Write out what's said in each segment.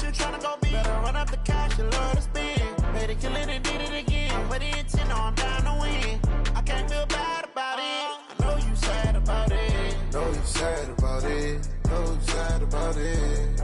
you tryna go be? Better run up the cash and love to spend. Made it, kill it, and did it again. But the intent, no, I'm down to win. I can't feel bad about it. I know you sad about it. Know you sad about it. Know you sad about it.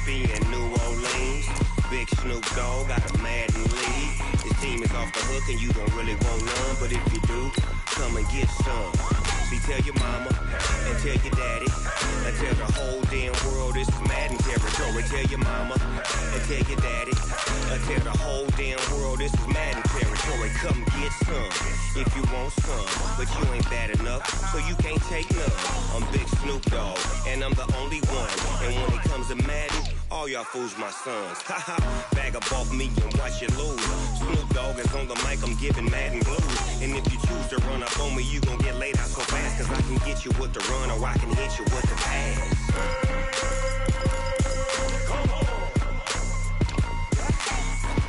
In New Orleans, Big Snoop Dogg got a Madden lead. His team is off the hook and you don't really want none, but if you do, come and get some. See, tell your mama and tell your daddy and tell the whole damn world this is Madden territory. Tell your mama and tell your daddy and tell the whole damn world this is Madden territory. Come get some if you want some, but you ain't bad enough, so you can't take none. I'm Big Snoop Dogg and I'm the only one, and when it comes to Madden, all y'all fools my sons. Haha, bag up off me and watch you lose. Snoop Dogg is on the mic, I'm giving Madden blues. And if you choose to run up on me, you gon' get laid out so fast, cause I can get you with the run or I can hit you with the pass.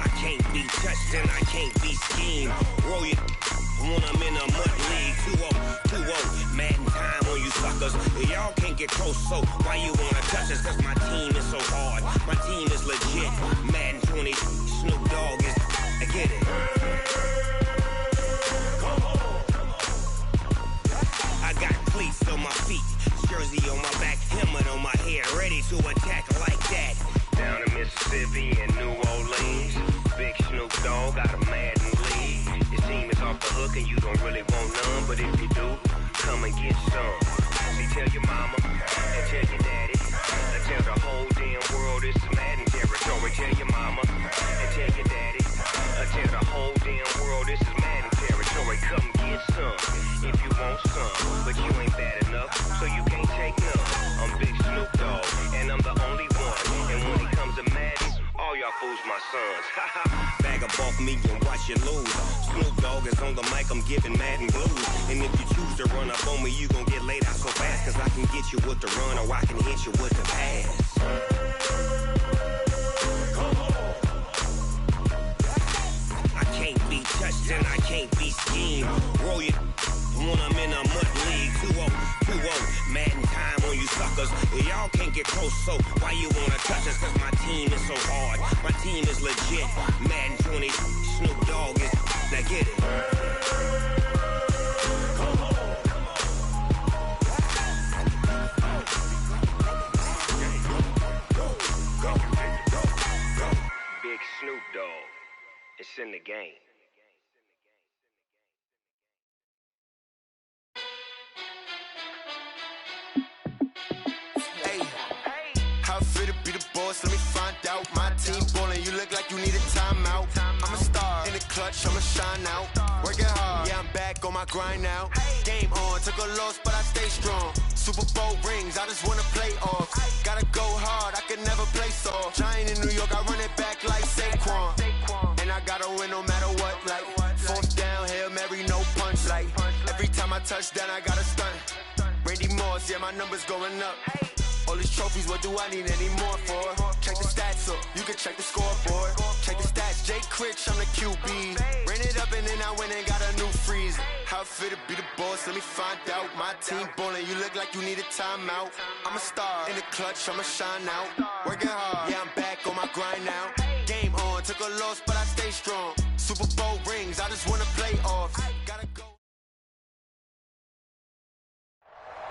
I can't be touched and I can't be schemed. Roll it when I'm in a mud league. 2-0, Madden time on you suckers. Y'all can't get close, so why you wanna touch us? Cause my team is so hard, my team is legit. Madden 20, Snoop Dogg is, I get it. I got cleats on my feet, jersey on my back, helmet on my head, ready to attack like that. Down in Mississippi and New Orleans, Big Snoop Dogg got a Madden lead. His team is off the hook and you don't really want none, but if you do, come and get some. See, tell your mama and tell your daddy and tell the whole damn world this is Madden territory. Tell your mama and tell your daddy and tell the whole damn world this is Madden territory. Come get some if you want some, but you ain't bad enough, so you can't take none. I'm Big Snoop Dogg and I'm the only one, and when it comes to Madden, all y'all fools my sons. Bag up off me and watch you lose. Snoop Dogg is on the mic, I'm giving Madden blues. And if you choose to run up on me, you gon' get laid out so fast, cause I can get you with the run or I can hit you with the pass. I can't be touched and I can't be schemed. Roll it when I'm in a mud league. 2-0, Madden time on you suckers. Y'all can't get close, so why you wanna touch us? Cause my team is so hard, my team is legit. Madden 20, Snoop Dogg is, now get it. Big Snoop Dogg, it's in the game. Let me find out. My team ballin', you look like you need a timeout. I'm a star in the clutch, I'ma shine out. Working hard, yeah, I'm back on my grind now. Game on, took a loss, but I stay strong. Super Bowl rings, I just wanna play off. Gotta go hard, I can never play soft. Giant in New York, I run it back like Saquon. And I gotta win no matter what, like fourth down, Hail Mary, no punch. Like every time I touch down, I gotta stunt. Randy Moss, yeah, my numbers going up. All these trophies, what do I need any more for? Check the stats up, you can check the scoreboard. Check the stats, Jake Critch, I'm the QB. Ran it up and then I went and got a new freeze. How it fit to be the boss, let me find out. My team ballin', you look like you need a timeout. I'm a star in the clutch, I'ma shine out. Working hard, yeah, I'm back on my grind now. Game on, took a loss, but I stay strong. Super Bowl rings, I just wanna play off. Gotta go.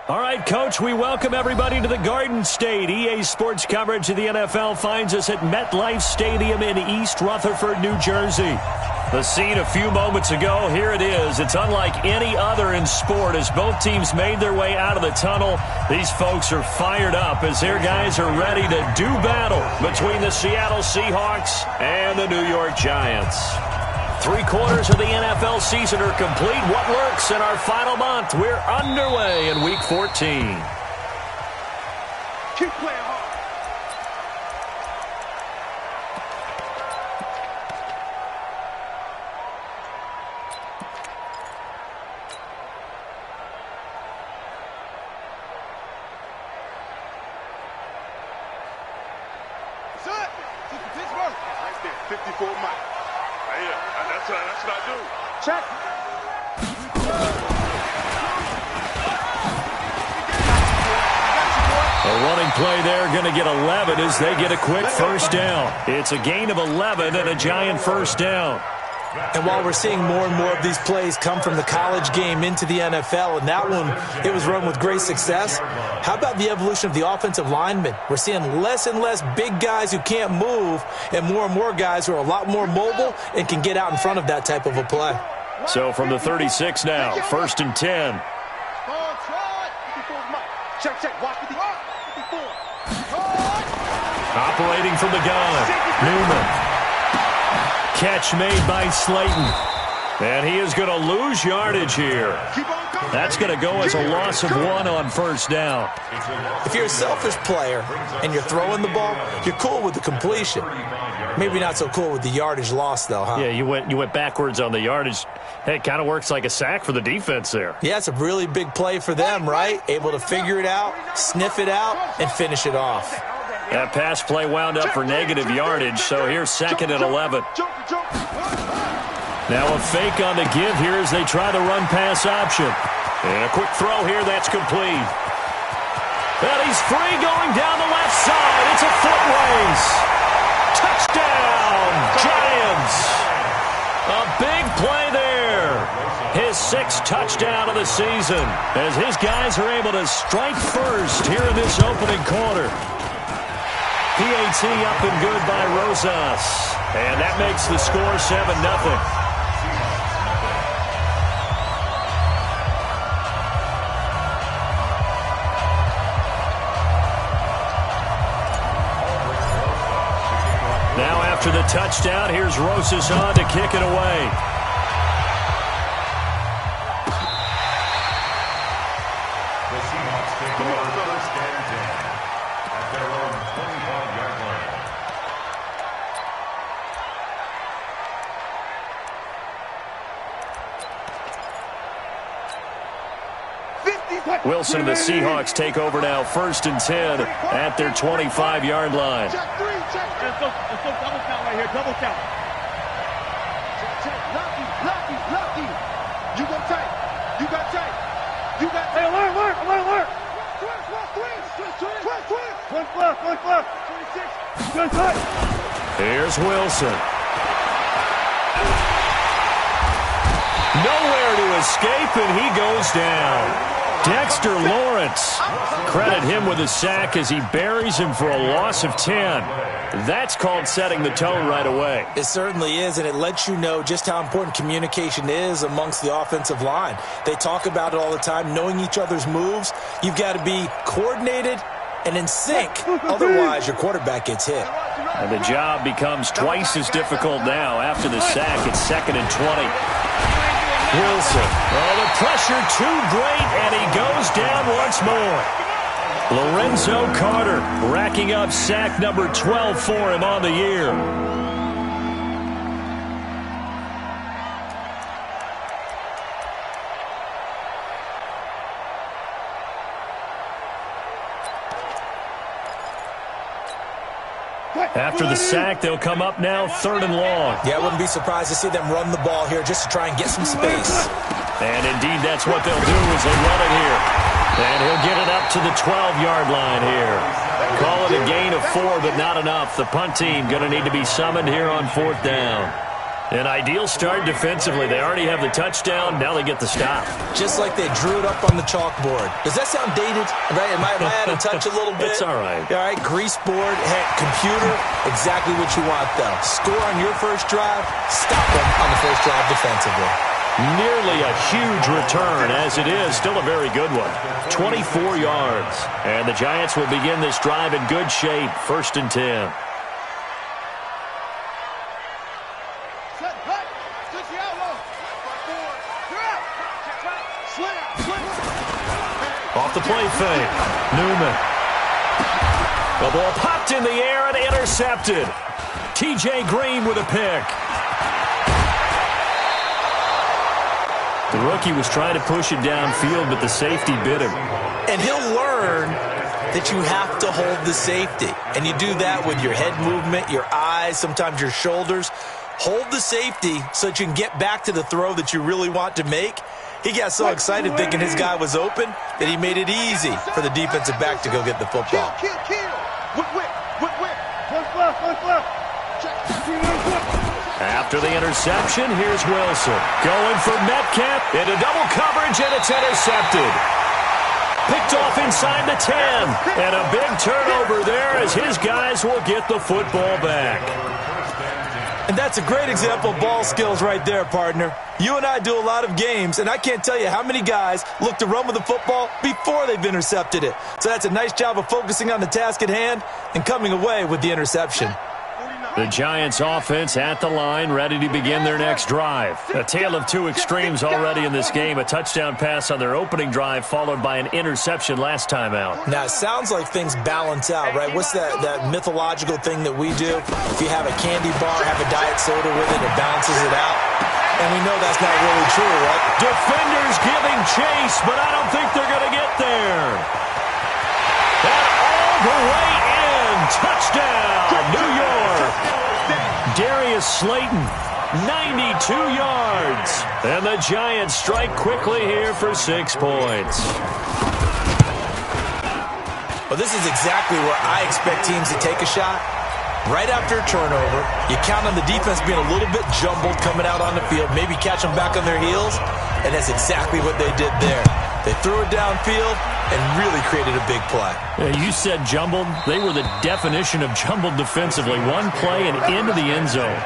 All right, Coach, we welcome everybody to the Garden State. EA Sports coverage of the NFL finds us at MetLife Stadium in East Rutherford, New Jersey. The scene a few moments ago, here it is. It's unlike any other in sport as both teams made their way out of the tunnel. These folks are fired up as their guys are ready to do battle between the Seattle Seahawks and the New York Giants. 3/4 of the NFL season are complete. What works in our final month? We're underway in Week 14. Keep playing hard. That's it. Keep the pitch work. Right there, 54 miles. Right here. That's what I do. Check. A running play there, going to get 11 as they get a quick first down. It's a gain of 11 and a giant first down. And while we're seeing more and more of these plays come from the college game into the NFL, and that one, it was run with great success, how about the evolution of the offensive linemen? We're seeing less and less big guys who can't move and more guys who are a lot more mobile and can get out in front of that type of a play. So from the 36 now, 1st and 10. Check. Watch the 54. Operating from the gun, Newman. Catch made by Slayton. And he is going to lose yardage here. That's going to go as a loss of 1 on first down. If you're a selfish player and you're throwing the ball, you're cool with the completion. Maybe not so cool with the yardage loss, though, huh? Yeah, you went backwards on the yardage. Hey, it kind of works like a sack for the defense there. Yeah, it's a really big play for them, right? Able to figure it out, sniff it out, and finish it off. That pass play wound up for negative yardage, so here's 2nd and 11. Now a fake on the give here as they try the run-pass option. And a quick throw here, that's complete. And he's free going down the left side. It's a foot race. Touchdown, Giants. A big play there. His 6th touchdown of the season as his guys are able to strike first here in this opening quarter. PAT up and good by Rosas. And that makes the score 7-0. Now after the touchdown, here's Rosas on to kick it away. The Seahawks take over 1st and 10 at their own 25-yard line. Wilson and the Seahawks take over now 1st and 10 at their 25-yard line. Check 3, check. Let's go double count right here, double count. Check. Lucky. You go tight. You got tight. Hey, alert. Twist. One left. 26. Good tight. Here's Wilson. Nowhere to escape, and he goes down. Dexter Lawrence. Credit him with a sack as he buries him for a loss of 10. That's called setting the tone right away. It certainly is, and it lets you know just how important communication is amongst the offensive line. They talk about it all the time, knowing each other's moves. You've got to be coordinated and in sync. Otherwise, your quarterback gets hit. And the job becomes twice as difficult now after the sack. It's 2nd and 20. Wilson. Oh, the pressure too great, and he goes down once more. Lorenzo Carter racking up sack number 12 for him on the year. After the sack, they'll come up now 3rd and long. Yeah, I wouldn't be surprised to see them run the ball here just to try and get some space. And indeed, that's what they'll do as they run it here. And he'll get it up to the 12-yard line here. Call it a gain of 4, but not enough. The punt team going to need to be summoned here on 4th down. An ideal start defensively. They already have the touchdown. Now they get the stop. Just like they drew it up on the chalkboard. Does that sound dated? Right? Am I out of touch a little bit? It's all right. All right, grease board, hey, computer, exactly what you want, though. Score on your first drive, stop them on the first drive defensively. Nearly a huge return, as it is. Still a very good one. 24 yards. And the Giants will begin this drive in good shape. 1st and 10. Off the play fake. Newman. The ball popped in the air and intercepted. T.J. Green with a pick. The rookie was trying to push it downfield, but the safety bit him. And he'll learn that you have to hold the safety. And you do that with your head movement, your eyes, sometimes your shoulders. Hold the safety so that you can get back to the throw that you really want to make. He got so excited thinking his guy was open that he made it easy for the defensive back to go get the football. After the interception, here's Wilson. Going for Metcalf into double coverage, and it's intercepted. Picked off inside the 10. And a big turnover there as his guys will get the football back. And that's a great example of ball skills right there, partner. You and I do a lot of games, and I can't tell you how many guys look to run with the football before they've intercepted it. So that's a nice job of focusing on the task at hand and coming away with the interception. The Giants offense at the line, ready to begin their next drive. A tale of two extremes already in this game. A touchdown pass on their opening drive, followed by an interception last time out. Now, it sounds like things balance out, right? What's that mythological thing that we do? If you have a candy bar, have a diet soda with it, it balances it out. And we know that's not really true, right? Defenders giving chase, but I don't think they're going to get there. And all the way in. Touchdown, New York. Darius Slayton, 92 yards. And the Giants strike quickly here for 6 points. Well, this is exactly where I expect teams to take a shot. Right after a turnover, you count on the defense being a little bit jumbled coming out on the field, maybe catch them back on their heels, and that's exactly what they did there. They threw it downfield and really created a big play. Yeah, you said jumbled. They were the definition of jumbled defensively. One play and into the end zone.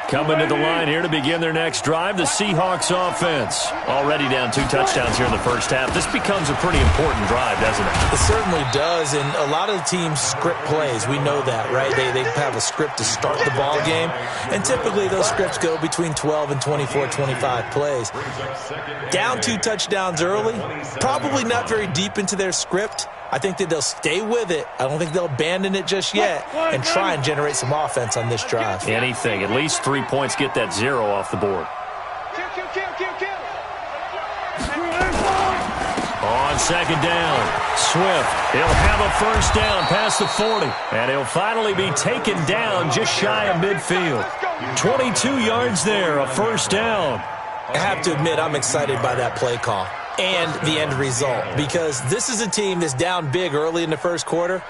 Coming to the line here to begin their next drive, the Seahawks offense. Already down 2 touchdowns here in the first half. This becomes a pretty important drive, doesn't it? It certainly does, and a lot of the teams script plays. We know that, right? They have a script to start the ball game, and typically those scripts go between 12 and 24, 25 plays. Down 2 touchdowns early, probably not very deep into their script. I think that they'll stay with it. I don't think they'll abandon it just yet and try and generate some offense on this drive. Anything. At least 3 points, get that 0 off the board. On second down, Swift. He'll have a first down past the 40. And he'll finally be taken down just shy of midfield. 22 yards there, a first down. I have to admit, I'm excited by that play call and the end result, because this is a team that's down big early in the first quarter,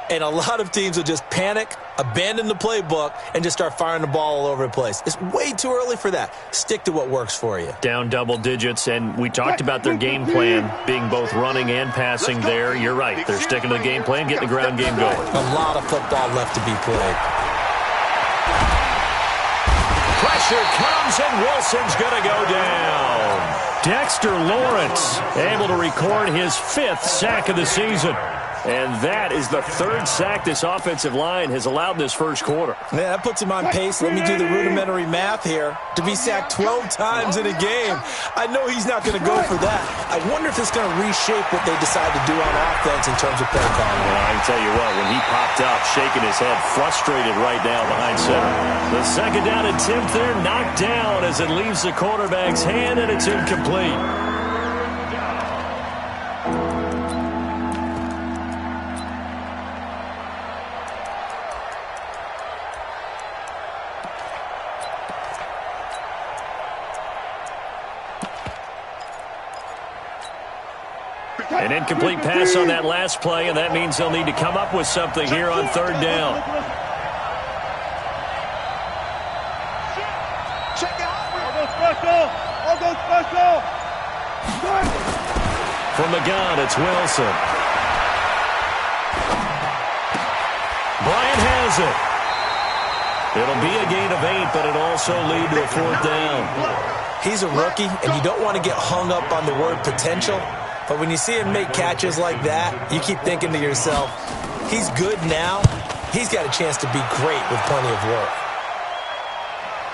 and a lot of teams will just panic, abandon the playbook, and just start firing the ball all over the place. It's way too early for that. Stick to what works for you. Down double digits, and we talked about their game plan being both running and passing there. You're right. They're sticking to the game plan, getting the ground game going. A lot of football left to be played. Pressure comes, and Wilson's going to go down. Dexter Lawrence able to record his 5th sack of the season. And that is the 3rd sack this offensive line has allowed in this first quarter. Yeah, that puts him on pace. Let me do the rudimentary math here. To be sacked 12 times in a game. I know he's not going to go for that. I wonder if it's going to reshape what they decide to do on offense in terms of play calling. Well, I can tell you what, when he popped up, shaking his head, frustrated right now behind center. The second down attempt there knocked down as it leaves the quarterback's hand, and it's incomplete. An incomplete pass on that last play, and that means they'll need to come up with something here on 3rd down. From the gun, it's Wilson. Bryant has it. It'll be a gain of 8, but it'll also lead to a 4th down. He's a rookie, and you don't want to get hung up on the word potential. But when you see him make catches like that, you keep thinking to yourself, he's good now. He's got a chance to be great with plenty of work.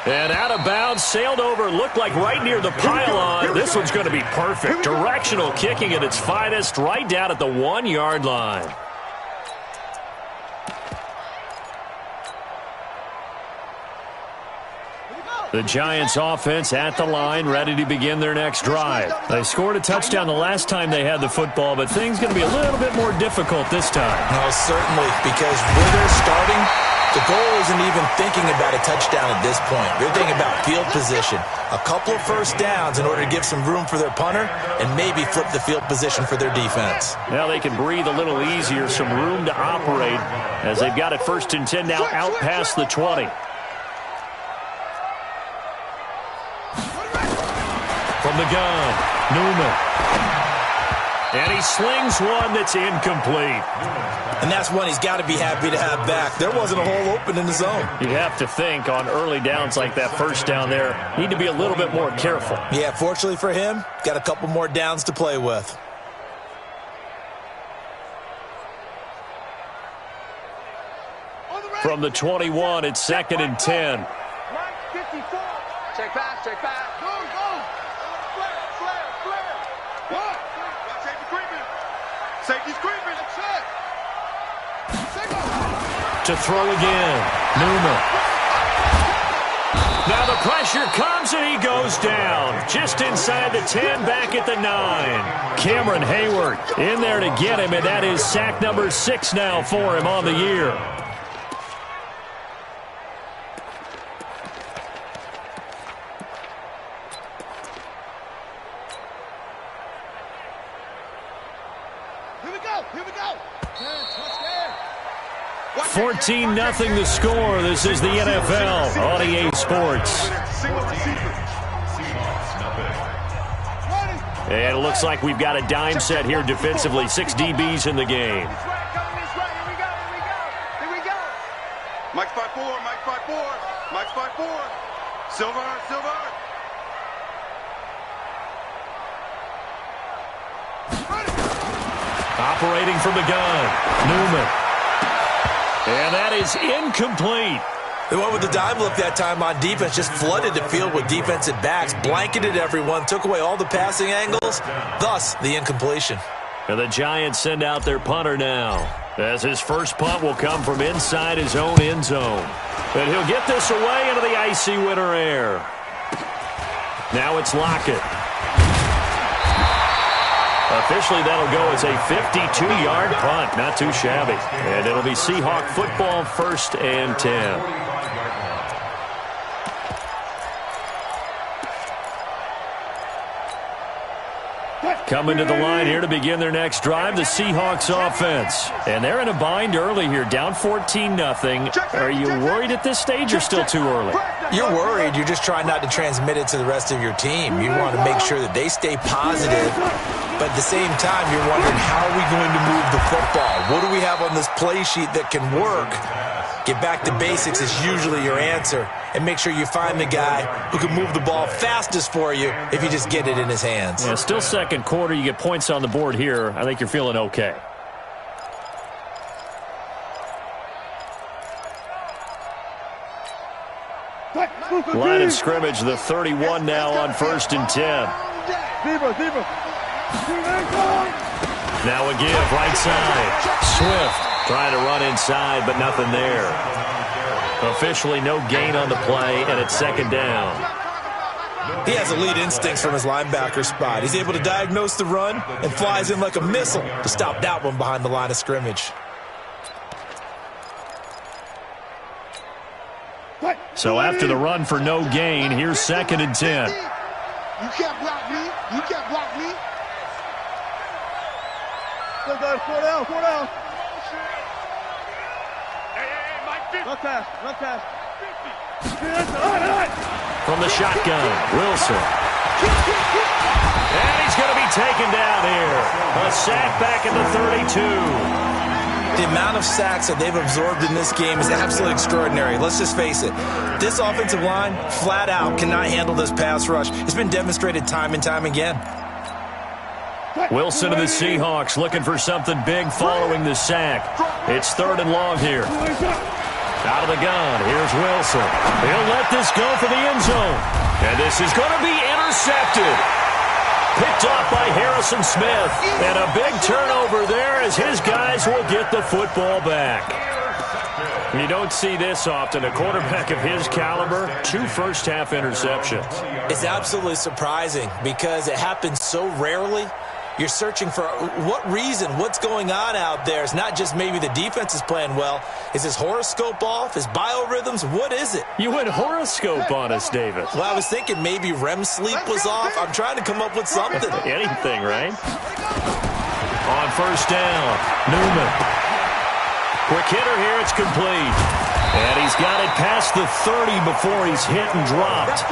And out of bounds, sailed over, looked like right near the pylon. This one's going to be perfect. Directional kicking at its finest, right down at the 1-yard line. The Giants offense at the line, ready to begin their next drive. They scored a touchdown the last time they had the football, but things going to be a little bit more difficult this time. No, certainly, because where they're starting, the goal isn't even thinking about a touchdown at this point. They're thinking about field position, a couple of first downs in order to give some room for their punter, and maybe flip the field position for their defense. Now they can breathe a little easier, some room to operate, as they've got it 1st and 10 now out past the 20. From the gun, Newman. And he slings one that's incomplete. And that's one he's got to be happy to have back. There wasn't a hole open in the zone. You'd have to think on early downs like that first down there, need to be a little bit more careful. Yeah, fortunately for him, got a couple more downs to play with. From the 21, it's 2nd and 10. Check pass, check pass. Go, go. Flare. What? Safety creeping. Safety's creeping. That's it. To throw again, Newman. Now the pressure comes and he goes down. Just inside the 10, back at the 9. Cameron Hayward in there to get him, and that is sack number 6 now for him on the year. Here we go. 14-0 the score. This is the NFL on EA Sports. And it looks like we've got a dime set here defensively. 6 DBs in the game. Here we go. Mike's 5-4. Mike's 5-4. Silver. Operating from the gun, Newman. And that is incomplete. They went with the dime look that time on defense, just flooded the field with defensive backs, blanketed everyone, took away all the passing angles, thus the incompletion. And the Giants send out their punter now, as his first punt will come from inside his own end zone. And he'll get this away into the icy winter air. Now it's Lockett. Officially, that'll go as a 52-yard punt. Not too shabby. And it'll be Seahawk football, 1st and 10. Coming to the line here to begin their next drive, the Seahawks offense. And they're in a bind early here, down 14-0. Are you worried at this stage or still too early? You're worried. You're just trying not to transmit it to the rest of your team. You want to make sure that they stay positive. But at the same time, you're wondering, how are we going to move the football? What do we have on this play sheet that can work? Get back to basics is usually your answer. And make sure you find the guy who can move the ball fastest for you if you just get it in his hands. Yeah, still second quarter. You get points on the board here. I think you're feeling okay. Line of scrimmage, the 31 now on 1st and 10. Now a give, right side. Swift trying to run inside, but nothing there. Officially no gain on the play, and it's 2nd down. He has elite instincts from his linebacker spot. He's able to diagnose the run and flies in like a missile to stop that one behind the line of scrimmage. So after the run for no gain, here's 2nd and 10. You can't block me. Go, 4 down. Hey, Mike. Run pass. From the shotgun, Wilson. And he's going to be taken down here. A sack back at the 32. The amount of sacks that they've absorbed in this game is absolutely extraordinary. Let's just face it. This offensive line, flat out, cannot handle this pass rush. It's been demonstrated time and time again. Wilson of the Seahawks looking for something big following the sack. It's 3rd and long here. Out of the gun, here's Wilson. He'll let this go for the end zone. And this is going to be intercepted. Picked off by Harrison Smith. And a big turnover there as his guys will get the football back. You don't see this often. A quarterback of his caliber, 2 first-half interceptions. It's absolutely surprising because it happens so rarely. You're searching for what reason, what's going on out there. It's not just maybe the defense is playing well. Is his horoscope off? His biorhythms? What is it? You went horoscope on us, David. Well, I was thinking maybe REM sleep was off. I'm trying to come up with something. Anything, right? On 1st down, Newman. Quick hitter here, it's complete. And he's got it past the 30 before he's hit and dropped.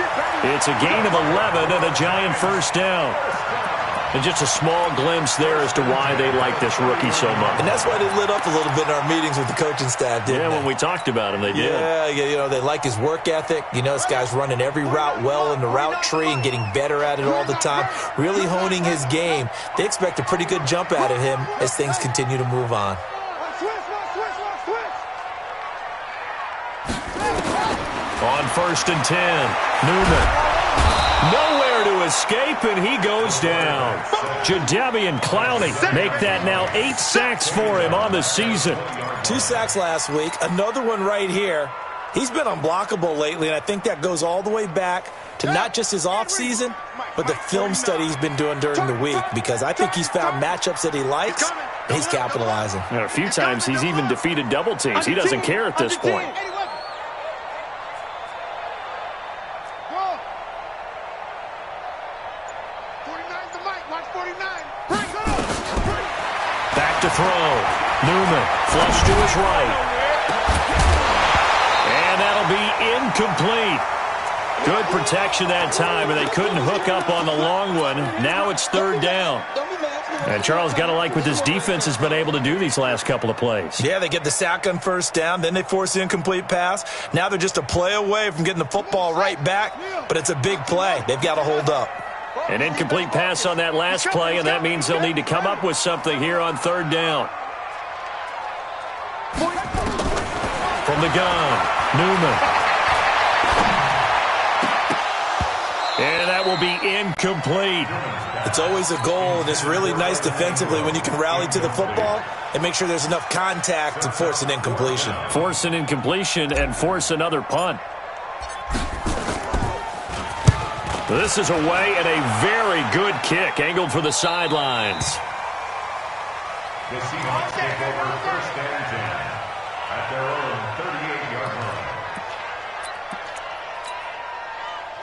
It's a gain of 11 and a giant 1st down. And just a small glimpse there as to why they like this rookie so much. And that's why they lit up a little bit in our meetings with the coaching staff, didn't they? When we talked about him, they did. Yeah, you know, they like his work ethic. You know, this guy's running every route well in the route tree and getting better at it all the time, really honing his game. They expect a pretty good jump out of him as things continue to move on. On 1st and 10, Newman. Nowhere to escape, and he goes down. Jadeveon Clowney make that now 8 sacks for him on the season. 2 sacks last week, another one right here. He's been unblockable lately, and I think that goes all the way back to not just his offseason, but the film study he's been doing during the week, because I think he's found matchups that he likes, and he's capitalizing. A few times he's even defeated double teams. He doesn't care at this point. Back to throw. Newman, flush to his right. And that'll be incomplete. Good protection that time, and they couldn't hook up on the long one. Now it's 3rd down. And Charles, got to like what this defense has been able to do these last couple of plays. Yeah, they get the sack on 1st down, then they force the incomplete pass. Now they're just a play away from getting the football right back, but it's a big play. They've got to hold up. An incomplete pass on that last play, and that means they'll need to come up with something here on 3rd down. From the gun, Newman. And that will be incomplete. It's always a goal, and it's really nice defensively when you can rally to the football and make sure there's enough contact to force an incompletion. Force an incompletion and force another punt. This is away and a very good kick, angled for the sidelines. The Seahawks take over 1st and 10 at their own 38-yard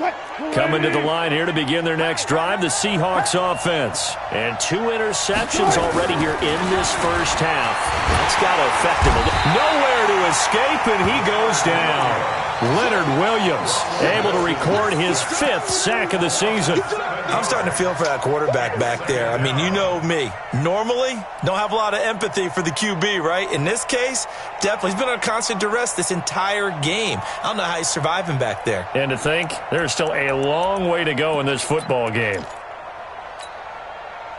line. Coming to the line here to begin their next drive, the Seahawks offense. And 2 interceptions already here in this 1st half. That's got to affect him a little. Nowhere to escape, and he goes down. Leonard Williams able to record his 5th sack of the season. I'm starting to feel for that quarterback back there. I mean, you know me. Normally, don't have a lot of empathy for the QB, right? In this case, definitely. He's been on constant duress this entire game. I don't know how he's surviving back there. And to think, there's still a long way to go in this football game.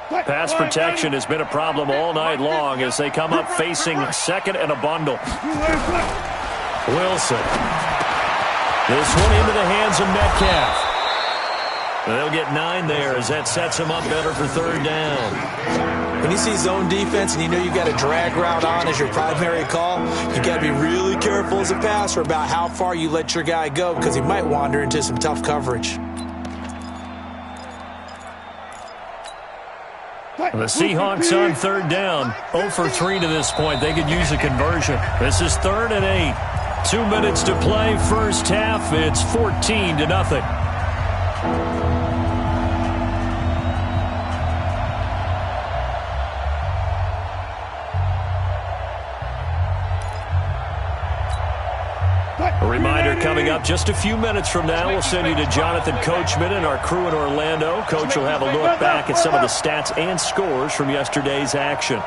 Pass protection has been a problem all night long as they come up facing 2nd and a bundle. Wilson. This one into the hands of Metcalf. They'll get 9 there as that sets him up better for 3rd down. When you see zone defense and you know you've got a drag route on as your primary call, you've got to be really careful as a passer about how far you let your guy go because he might wander into some tough coverage. The Seahawks on 3rd down. 0 for 3 to this point. They could use a conversion. This is 3rd and 8. 2 minutes to play, 1st half. It's 14-0. A reminder coming up just a few minutes from now. We'll send you to Jonathan Coachman and our crew in Orlando. Coach will have a look back at some of the stats and scores from yesterday's action.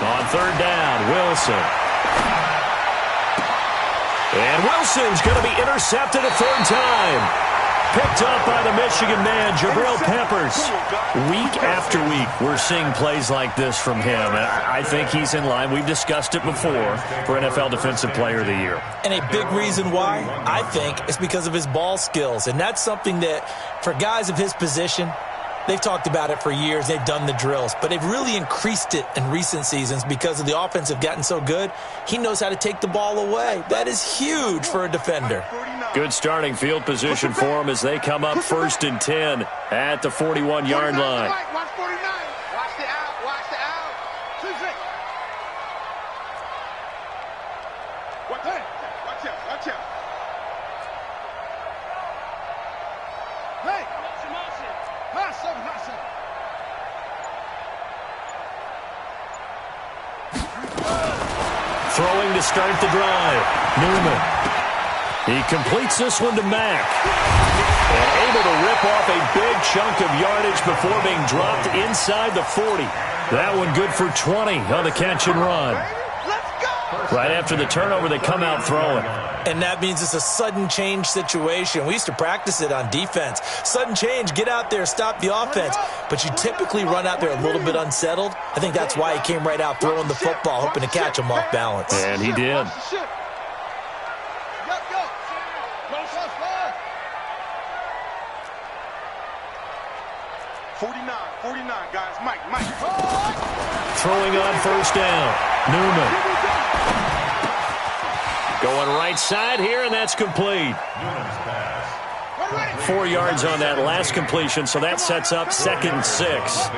On 3rd down, Wilson. And Wilson's going to be intercepted a third time. Picked up by the Michigan man, Jabril Peppers. Week after week, we're seeing plays like this from him. And I think he's in line. We've discussed it before for NFL Defensive Player of the Year. And a big reason why, I think, is because of his ball skills. And that's something that, for guys of his position, they've talked about it for years. They've done the drills. But they've really increased it in recent seasons because of the offense have gotten so good. He knows how to take the ball away. That is huge for a defender. Good starting field position for him as they come up 1st and 10 at the 41-yard line. Watch 49. Watch the out. Watch the out. 2-6. Watch out. Watch out. Watch out. Hey. Throwing to start the drive. Newman. He completes this one to Mack. And able to rip off a big chunk of yardage before being dropped inside the 40. That one good for 20 on the catch and run. Right after the turnover, they come out throwing. And that means it's a sudden change situation. We used to practice it on defense. Sudden change, get out there, stop the offense. But you typically run out there a little bit unsettled. I think that's why he came right out throwing the football, hoping to catch him off balance. And he did. 49, guys. Mike. Throwing on first down. Newman. Going right side here, and that's complete. 4 yards on that last completion, so that sets up 2nd and 6. 2nd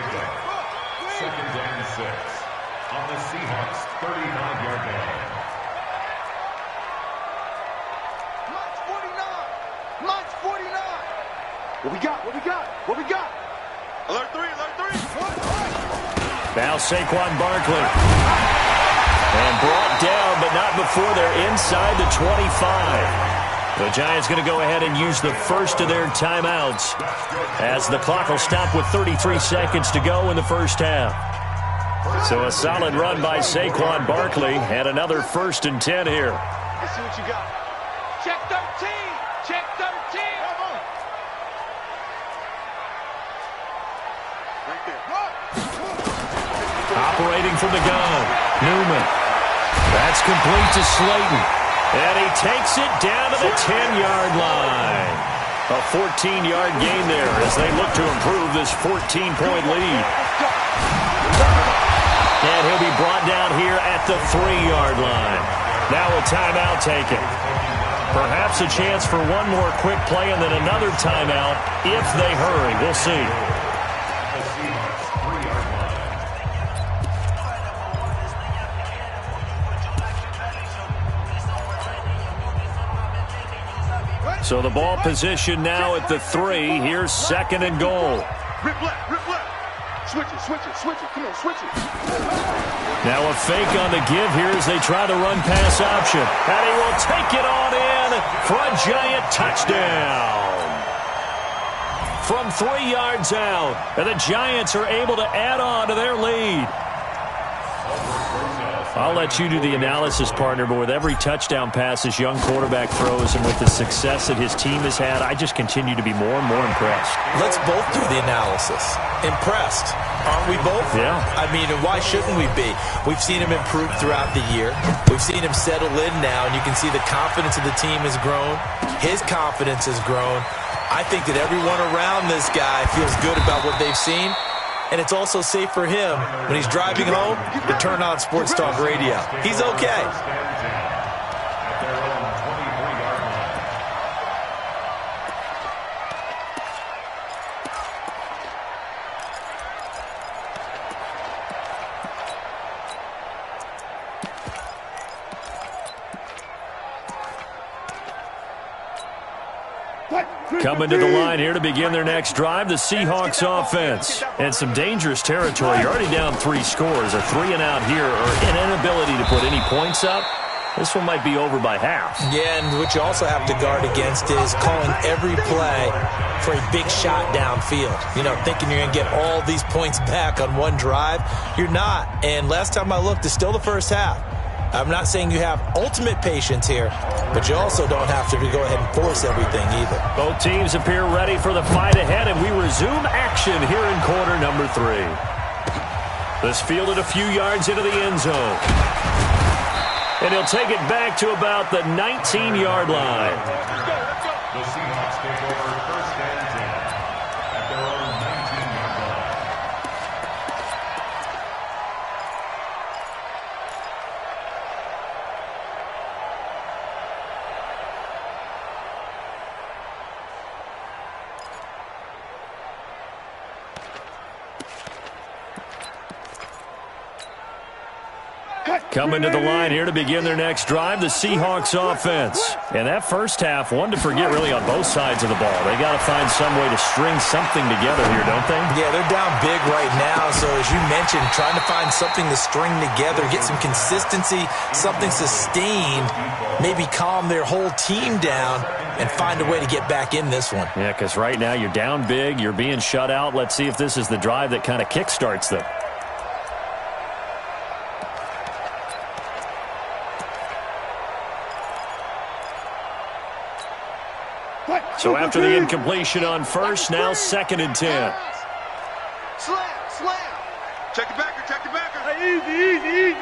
and 6 on the Seahawks 39-yard line. Mike's 49. What we got? Alert 3. Now Saquon Barkley. And brought down, but not before they're inside the 25. The Giants going to go ahead and use the first of their timeouts as the clock will stop with 33 seconds to go in the first half. So a solid run by Saquon Barkley and another 1st and 10 here. Let's see what you got. Check 13. Check 13. Right there. Operating from the gun. Newman. That's complete to Slayton. And he takes it down to the 10-yard line. A 14-yard gain there as they look to improve this 14-point lead. And he'll be brought down here at the 3-yard line. Now a timeout taken. Perhaps a chance for one more quick play and then another timeout if they hurry. We'll see. So the ball position now at the 3. Here's 2nd and goal. Rip left. Switch it. Come on, switch it. Now a fake on the give here as they try the run-pass option. And he will take it on in for a Giant touchdown. From 3 yards out. And the Giants are able to add on to their lead. I'll let you do the analysis, partner, but with every touchdown pass this young quarterback throws and with the success that his team has had, I just continue to be more and more impressed. Let's both do the analysis. Impressed. Aren't we both? Yeah. I mean, and why shouldn't we be? We've seen him improve throughout the year. We've seen him settle in now, and you can see the confidence of the team has grown. His confidence has grown. I think that everyone around this guy feels good about what they've seen. And it's also safe for him when he's driving home to turn on Sports Talk Radio. He's okay. Coming to the line here to begin their next drive, the Seahawks offense. And some dangerous territory. You're already down 3 scores. A 3 and out here or an inability to put any points up. This one might be over by half. Yeah, and what you also have to guard against is calling every play for a big shot downfield. You know, thinking you're going to get all these points back on one drive. You're not. And last time I looked, it's still the first half. I'm not saying you have ultimate patience here, but you also don't have to go ahead and force everything either. Both teams appear ready for the fight ahead, and we resume action here in quarter number 3. This fielded a few yards into the end zone. And he'll take it back to about the 19-yard line. The Seahawks take over first and 10 at their own 19-yard line. Coming to the line here to begin their next drive, the Seahawks offense. And that first half, one to forget really on both sides of the ball. They got to find some way to string something together here, don't they? Yeah, they're down big right now. So as you mentioned, trying to find something to string together, get some consistency, something sustained, maybe calm their whole team down and find a way to get back in this one. Yeah, because right now you're down big, you're being shut out. Let's see if this is the drive that kind of kickstarts them. So after the incompletion on first, now 2nd and 10. Slam. Check the backer. Hey, easy.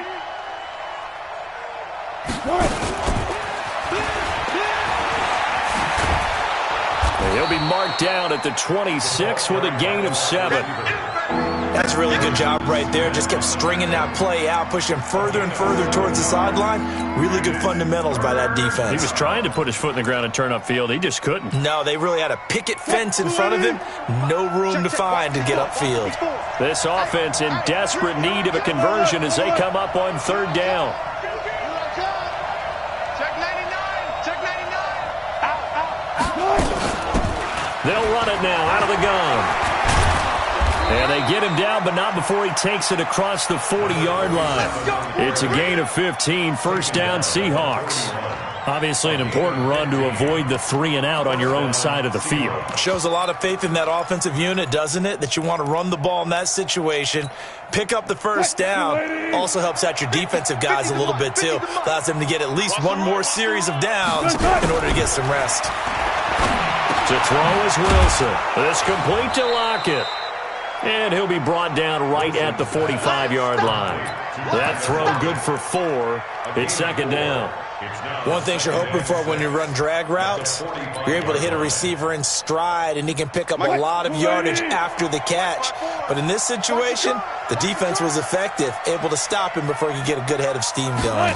And he'll be marked down at the 26 with a gain of 7. That's a really good job right there. Just kept stringing that play out, pushing further and further towards the sideline. Really good fundamentals by that defense. He was trying to put his foot in the ground and turn upfield. He just couldn't. No, they really had a picket fence in front of him. No room to find to get upfield. This offense in desperate need of a conversion as they come up on 3rd down. Check 99. They'll run it now out of the gun. And they get him down, but not before he takes it across the 40-yard line. It's a gain of 15, 1st down Seahawks. Obviously an important run to avoid the 3-and-out on your own side of the field. Shows a lot of faith in that offensive unit, doesn't it? That you want to run the ball in that situation. Pick up the 1st down. Also helps out your defensive guys a little bit, too. Allows them to get at least one more series of downs in order to get some rest. To throw is Wilson. It's complete to Lockett. And he'll be brought down right at the 45-yard line. That throw good for 4. It's 2nd down. One thing you're hoping for when you run drag routes, you're able to hit a receiver in stride, and he can pick up a lot of yardage after the catch. But in this situation, the defense was effective, able to stop him before he could get a good head of steam going.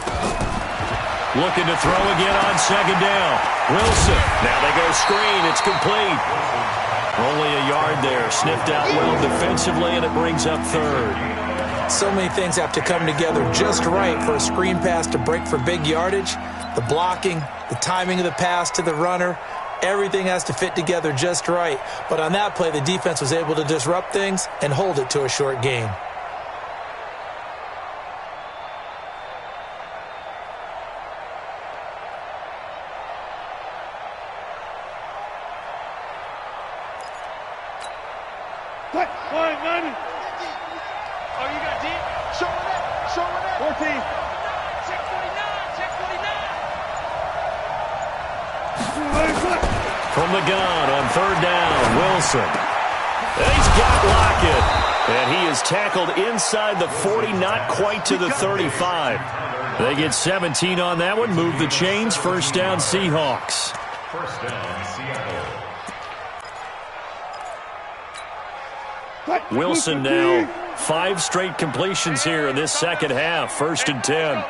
Looking to throw again on 2nd down. Wilson. Now they go screen. It's complete. Only a yard there. Sniffed out well defensively, and it brings up 3rd. So many things have to come together just right for a screen pass to break for big yardage. The blocking, the timing of the pass to the runner, everything has to fit together just right. But on that play, the defense was able to disrupt things and hold it to a short gain. From the gun on 3rd down, Wilson. And he's got Lockett. And he is tackled inside the 40, not quite to the 35. They get 17 on that one, move the chains, 1st down Seahawks. 1st down, Seattle. Wilson now 5 straight completions here in this 2nd half, 1st and 10.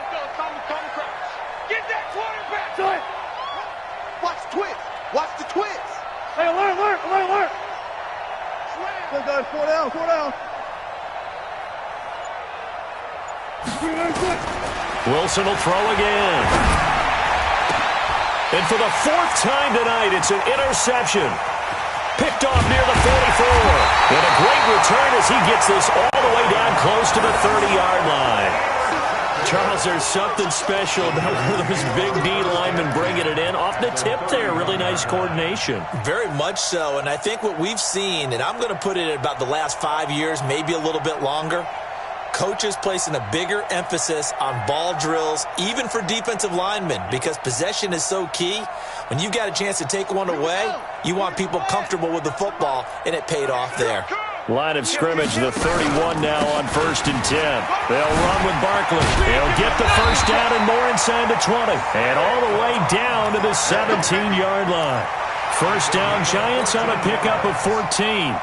Get that quarterback. Watch the twist. Hey, alert. Good guys, 4 down. Wilson will throw again. And for the 4th time tonight, it's an interception. Picked off near the 44. And a great return as he gets this all the way down close to the 30-yard line. Charles, there's something special about one of those big D linemen bringing it in. Off the tip there, really nice coordination. Very much so, and I think what we've seen, and I'm going to put it at about the last 5 years, maybe a little bit longer, coaches placing a bigger emphasis on ball drills, even for defensive linemen, because possession is so key. When you've got a chance to take one away, you want people comfortable with the football, and it paid off there. Line of scrimmage, the 31 now on 1st and 10. They'll run with Barkley. He'll get the first down and more inside the 20. And all the way down to the 17-yard line. First down, Giants on a pickup of 14.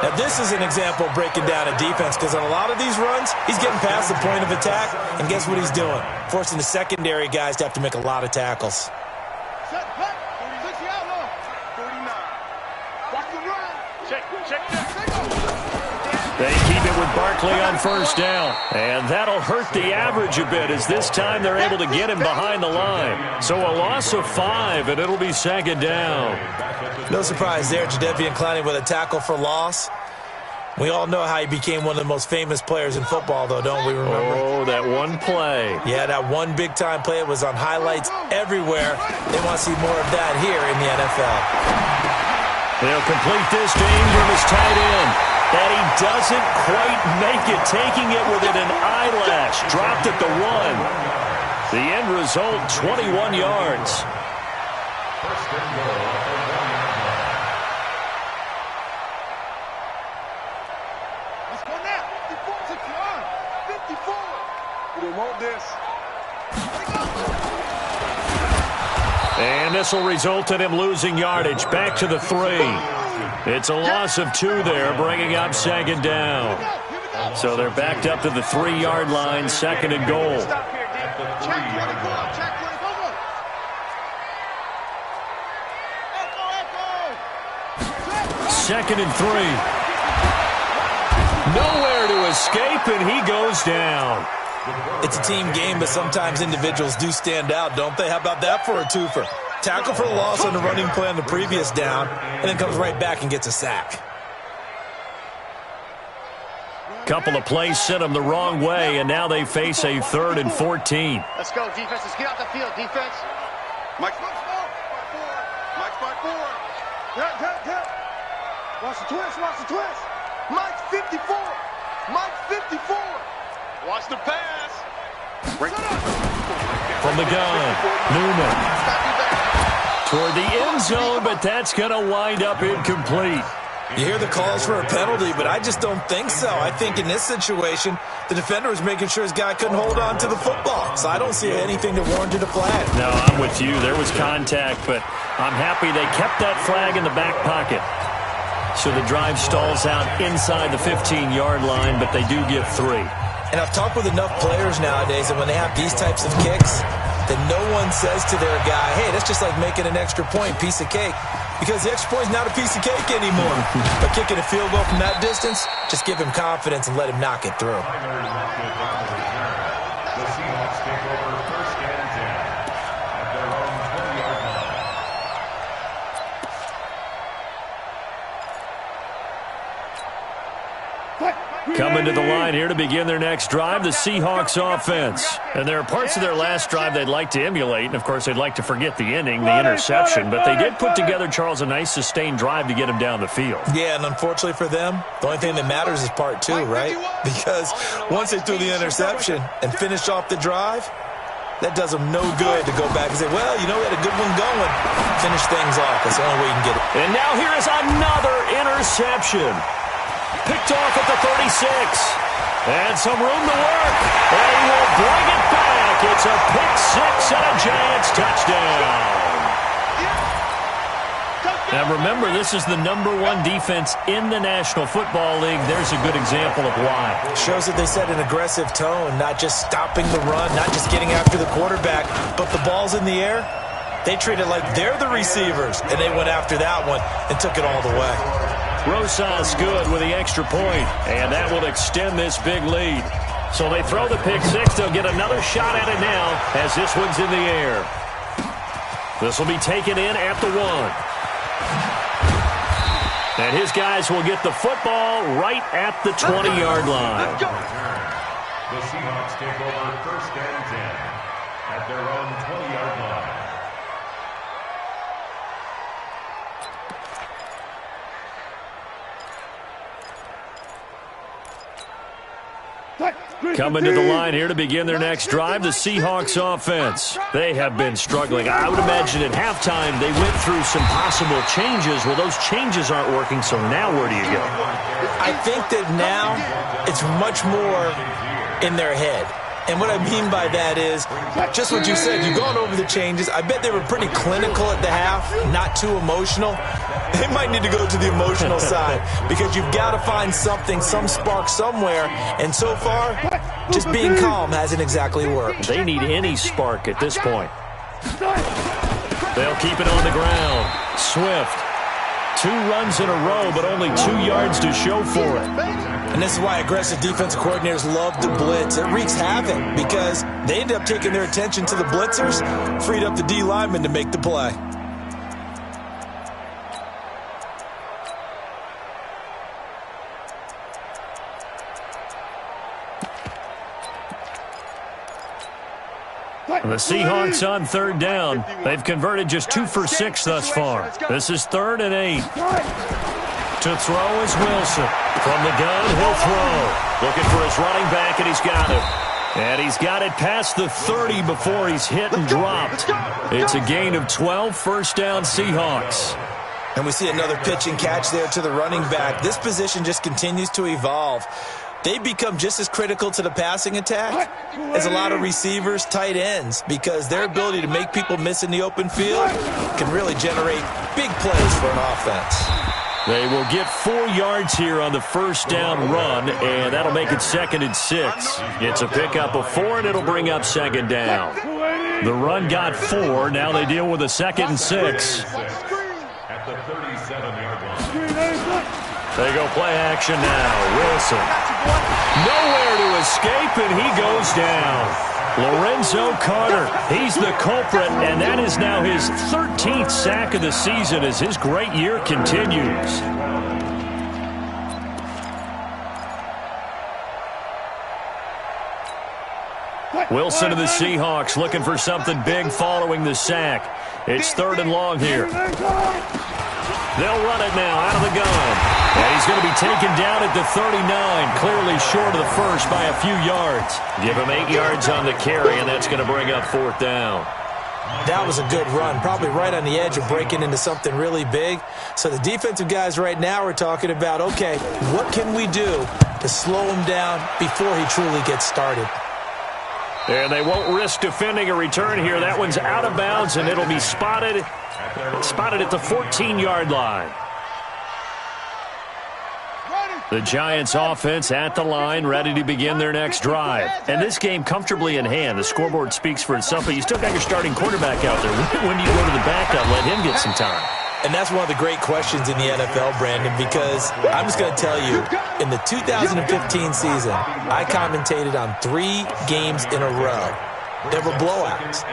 Now, this is an example of breaking down a defense, because on a lot of these runs, he's getting past the point of attack, and guess what he's doing? Forcing the secondary guys to have to make a lot of tackles. They keep it with Barkley on first down. And that'll hurt the average a bit, as this time they're able to get him behind the line. So a loss of 5, and it'll be 2nd down. No surprise there, Jadeveon Clowney with a tackle for loss. We all know how he became one of the most famous players in football, though, don't we remember? Oh, that one play. Yeah, that one big-time play. It was on highlights everywhere. They want to see more of that here in the NFL. They'll complete this to Ingram as tight end. And he doesn't quite make it, taking it within an eyelash. Dropped at the 1. The end result, 21 yards. First and goal for 1 yard line. Let's go now. 54. 54. We don't want this. And this will result in him losing yardage. Back to the 3. It's a loss of 2 there, bringing up 2nd down. So they're backed up to the 3-yard line, 2nd and goal. At the 3-yard line. 2nd and 3. Nowhere to escape, and he goes down. It's a team game, but sometimes individuals do stand out, don't they? How about that for a twofer? Tackle for a loss on the running play on the previous down, and then comes right back and gets a sack. Couple of plays sent them the wrong way, and now they face a 3rd and 14. Let's go, defense. Let's get out the field, defense. Mike's back forward. Get. Watch the twist. Mike's 54. Mike's 54. Watch the pass. From the gun, Newman. Toward the end zone, but that's going to wind up incomplete. You hear the calls for a penalty, but I just don't think so. I think in this situation, the defender was making sure his guy couldn't hold on to the football. So I don't see anything that warranted a flag. No, I'm with you. There was contact, but I'm happy they kept that flag in the back pocket. So the drive stalls out inside the 15-yard line, but they do get 3. And I've talked with enough players nowadays that when they have these types of kicks, that no one says to their guy, hey, that's just like making an extra point, piece of cake. Because the extra point is not a piece of cake anymore. But kicking a field goal from that distance, just give him confidence and let him knock it through. The Seahawks take over 1st and 10 at their own 20-yard line. Coming to the line here to begin their next drive, the Seahawks offense. And there are parts of their last drive they'd like to emulate, and of course they'd like to forget the ending, the interception, but they did put together, Charles, a nice sustained drive to get him down the field. Yeah, and unfortunately for them, the only thing that matters is part 2, right? Because once they threw the interception and finished off the drive, that does them no good to go back and say, well, you know, we had a good one going. Finish things off. That's the only way you can get it. And now here is another interception. Picked off at the 36. And some room to work. And he will bring it back. It's a pick 6 and a Giants touchdown. Now remember, this is the #1 defense in the National Football League. There's a good example of why. Shows that they set an aggressive tone, not just stopping the run, not just getting after the quarterback, but the ball's in the air. They treat it like they're the receivers, and they went after that one and took it all the way. Rosas good with the extra point, and that will extend this big lead. So they throw the pick 6. They'll get another shot at it now as this one's in the air. This will be taken in at the 1. And his guys will get the football right at the 20-yard line. The Seahawks take over 1st and 10 at their own 20-yard line. Coming to the line here to begin their next drive, the Seahawks offense. They have been struggling. I would imagine at halftime they went through some possible changes. Well, those changes aren't working, so now where do you go? I think that now it's much more in their head. And what I mean by that is just what you said. You've gone over the changes. I bet they were pretty clinical at the half, not too emotional. They might need to go to the emotional side because you've got to find something, some spark somewhere. And so far, just being calm hasn't exactly worked. They need any spark at this point. They'll keep it on the ground. Swift. 2 runs in a row, but only 2 yards to show for it. And this is why aggressive defensive coordinators love to blitz. It wreaks havoc because they end up taking their attention to the blitzers, freed up the D lineman to make the play. The Seahawks on 3rd down. They've converted just 2 for 6 thus far. This is 3rd and 8. To throw is Wilson. From the gun, he'll throw. Looking for his running back, and he's got it. And he's got it past the 30 before he's hit and dropped. It's a gain of 12, first down Seahawks. And we see another pitch and catch there to the running back. This position just continues to evolve. They become just as critical to the passing attack as a lot of receivers, tight ends, because their ability to make people miss in the open field can really generate big plays for an offense. They will get 4 yards here on the first down run, and that'll make it 2nd and 6. It's a pickup of 4, and it'll bring up 2nd down. The run got 4. Now they deal with a 2nd and 6. At the 37-yard line. They go play action now. Wilson. Nowhere to escape, and he goes down. Lorenzo Carter, he's the culprit, and that is now his 13th sack of the season as his great year continues. Wilson of the Seahawks looking for something big following the sack. It's 3rd and long here. They'll run it now out of the gun. And he's going to be taken down at the 39, clearly short of the first by a few yards. Give him 8 yards on the carry, and that's going to bring up 4th down. That was a good run, probably right on the edge of breaking into something really big. So the defensive guys right now are talking about, okay, what can we do to slow him down before he truly gets started? And they won't risk defending a return here. That one's out of bounds, and it'll be spotted at the 14-yard line. The Giants offense at the line, ready to begin their next drive. And this game comfortably in hand. The scoreboard speaks for itself, but you still got your starting quarterback out there. When do you go to the backup, let him get some time? And that's one of the great questions in the NFL, Brandon, because I'm just going to tell you, in the 2015 season, I commentated on 3 games in a row. There were blowouts.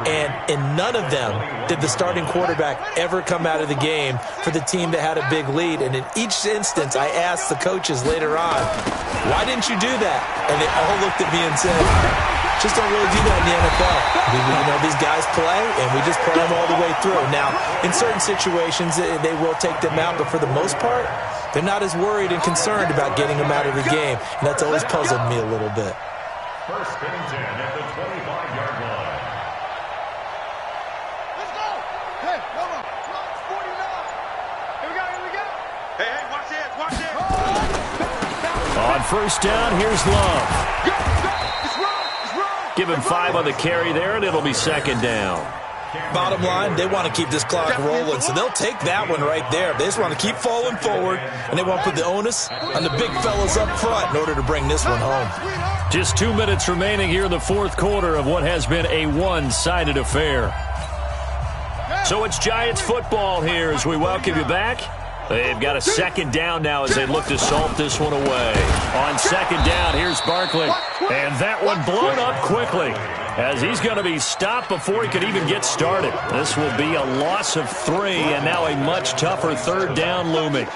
And in none of them did the starting quarterback ever come out of the game for the team that had a big lead. And in each instance, I asked the coaches later on, why didn't you do that? And they all looked at me and said, just don't really do that in the NFL. You know, these guys play, and we just play them all the way through. Now, in certain situations, they will take them out, but for the most part, they're not as worried and concerned about getting them out of the game. And that's always puzzled me a little bit. First and 10 at the 25-yard line. Let's go. Hey, hold on. 49. Here we go. Hey, watch this. On first down, here's Love. It's wrong. Give him 5 on the carry there, and it'll be 2nd down. Bottom line, they want to keep this clock rolling, so they'll take that one right there. They just want to keep falling forward, and they want to put the onus on the big fellas up front in order to bring this one home. Just 2 minutes remaining here in the 4th quarter of what has been a one-sided affair. So it's Giants football here as we welcome you back. They've got a 2nd down now as they look to salt this one away. On 2nd down, here's Barkley. And that one blown up quickly as he's going to be stopped before he could even get started. This will be a loss of 3 and now a much tougher 3rd down looming.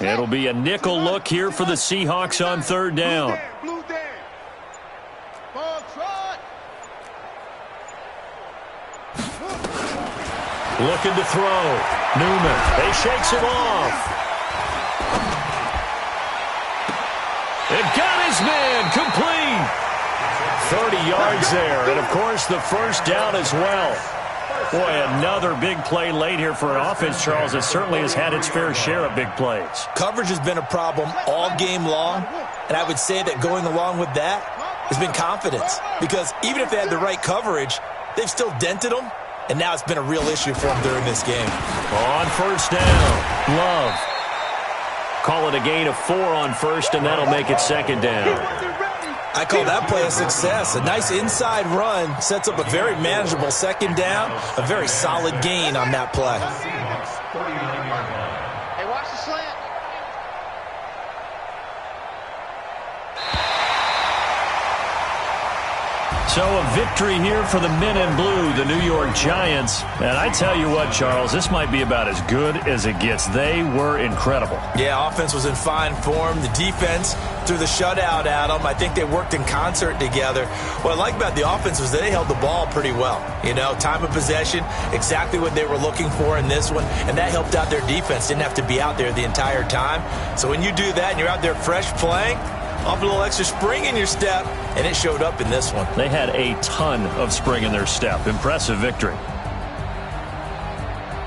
It'll be a nickel look here for the Seahawks on 3rd down. Looking to throw. Newman. He shakes him off. It got his man. Complete. 30 yards there. And, of course, the first down as well. Boy, another big play late here for an offense, Charles, that certainly has had its fair share of big plays. Coverage has been a problem all game long, and I would say that going along with that has been confidence. Because even if they had the right coverage, they've still dented them, and now it's been a real issue for them during this game. On first down, Love. Call it a gain of 4 on first, and that'll make it second down. I call that play a success. A nice inside run sets up a very manageable second down. A very solid gain on that play. Hey, watch the slant. So a victory here for the men in blue, the New York Giants. And I tell you what, Charles, this might be about as good as it gets. They were incredible. Yeah, offense was in fine form. The defense threw the shutout at them. I think they worked in concert together. What I like about the offense was they held the ball pretty well. You know, time of possession, exactly what they were looking for in this one, and that helped out their defense. Didn't have to be out there the entire time. So when you do that and you're out there fresh playing, off a little extra spring in your step, and it showed up in this one. They had a ton of spring in their step. Impressive victory.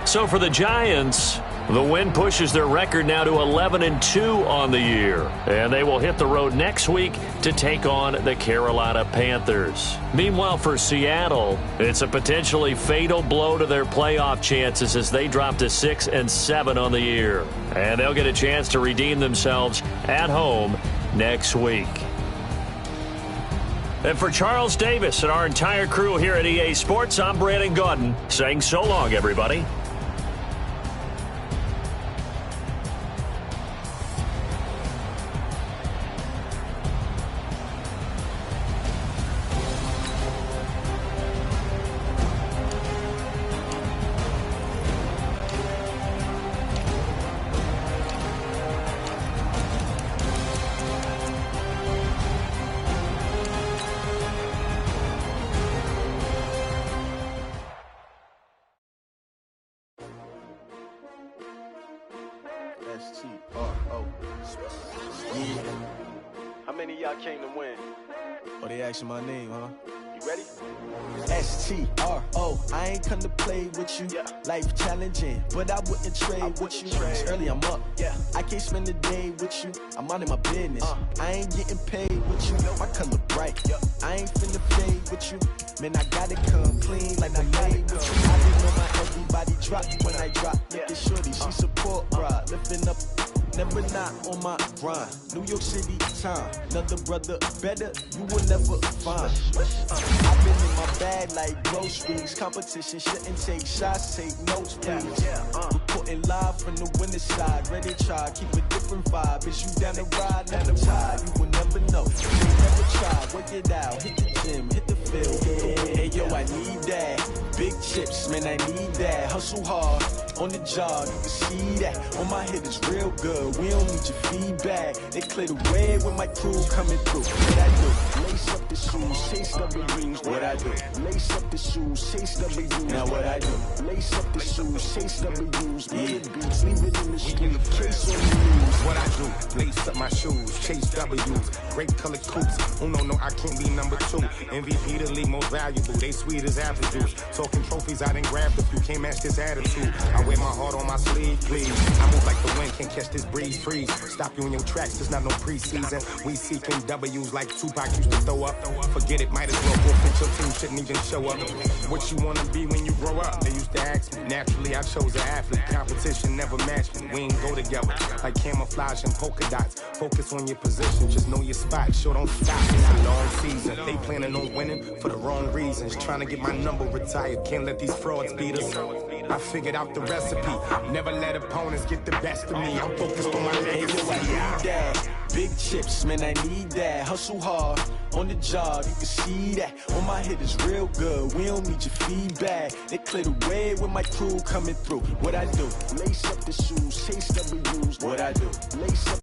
So for the Giants, the win pushes their record now to 11-2 on the year. And they will hit the road next week to take on the Carolina Panthers. Meanwhile, for Seattle, it's a potentially fatal blow to their playoff chances as they drop to 6-7 on the year. And they'll get a chance to redeem themselves at home next week. And for Charles Davis and our entire crew here at EA Sports, I'm Brandon Gaudin saying so long, everybody. S-T-R-O. Yeah. How many of y'all came to win? Oh, they asking my name, huh? You ready? S-T-R-O. I ain't come to play with you. Yeah. Life challenging, but I wouldn't trade with you. Early I'm up. Yeah. I can't spend the day with you. I'm out in my business. I ain't getting paid with you. My color bright. Yeah. I ain't finna fade with you. Man, I gotta come clean like I made with you. I didn't know my everybody drop when I drop. Look at shorty, she support ride. Lifting up, never not on my grind. New York City time, another brother better, you will never find. I've been in my bag like groceries. Competition shouldn't take shots, take notes, please. Reporting live from the winter side, ready to try, keep a different vibe. Is you down the ride, never tired, you will never know. You never try, work it out, hit the gym, hit the field. Hey yo, I need that. Big chips, man, I need that. Hustle hard on the job, you can see that. On my head is real good, we don't need your feedback. They clear the way with my crew coming through. What I do? Lace up the shoes, chase W's. What I do? Lace up the shoes, chase W's. Now what I do? Lace up the shoes, chase W's. Yeah, beats, leave it in the street, case on the news. What I do? Lace up my shoes, chase W's. Great colored coops. Oh no, I can't be number 2. MVP the league most valuable. They sweet as apple juice. Talking trophies, I done grabbed a few. Can't match this attitude. I wear my heart on my sleeve, please. I move like the wind, can't catch this breeze, freeze. Stop you in your tracks, there's not no preseason. We seeking W's like Tupac used to throw up. Forget it, might as well forfeit your team, shouldn't even show up. What you wanna be when you grow up? They used to ask me. Naturally, I chose an athlete. Competition never matched me. We ain't go together like camouflage and polka dots. Focus on your position, just know your spot. Sure, don't stop. It's a long season. They planning on winning for the wrong reasons. Trying to get my number retired. Can't let these frauds beat us. I figured out the recipe. Never let opponents get the best of me. I'm focused on my legacy. I need that. Big chips, man, I need that. Hustle hard on the job, you can see that. On my head is real good, we don't need your feedback. They clear the way with my crew coming through. What I do? Lace up the shoes, chase W's. What I do? Lace up